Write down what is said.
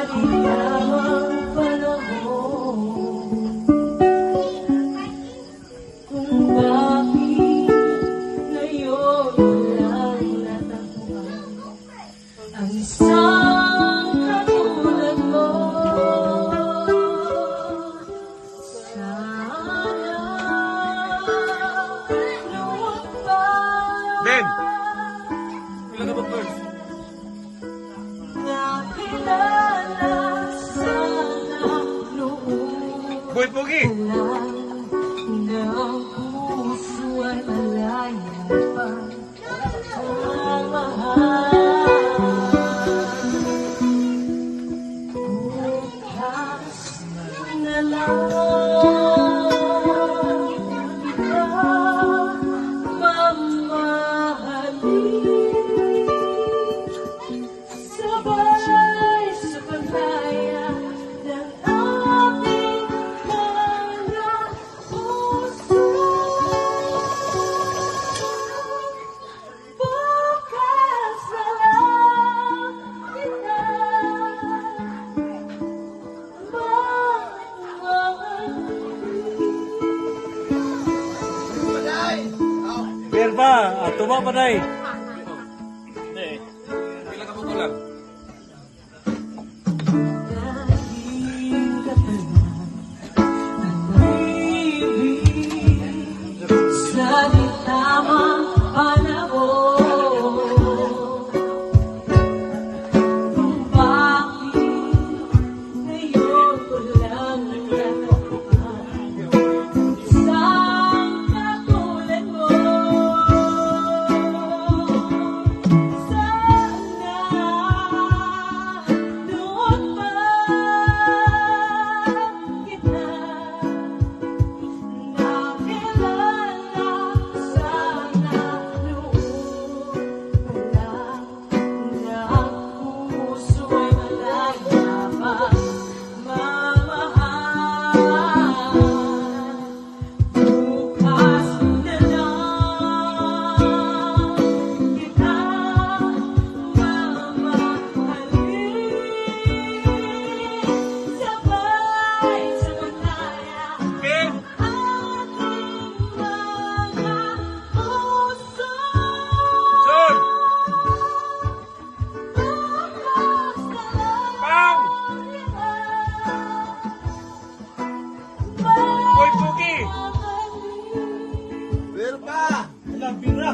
tamang panahon kung bakit ngayon walang natagpuan ang isang katulad mo. Sana noon pa Ben! Ilan na ba first? nakilala, sana noon Boy Pogi! lang ng puso ay malaya pa ang mahal. Bukas na lang kita mamahalin, sabay sa paglaya ng ating mga puso. Bukas na lang kita mamahalin. Biar pa, tuma pa day. Hindi. Ilan ka lang? Dahil katalan ang pag-ibig sa di tamang panahon kung bakit ngayon walang natagpuan isang katulad mo. Sana noon pa kita nakilala, sana noon pa lang ang puso ay malaya pa mamahal. Bukas na lang kita mamahalin, sabay sa paglaya Ben! ating mga puso. Son! Bukas na Pang! lang Boy Pogi! mamahalin. Biar pa, ilang bira.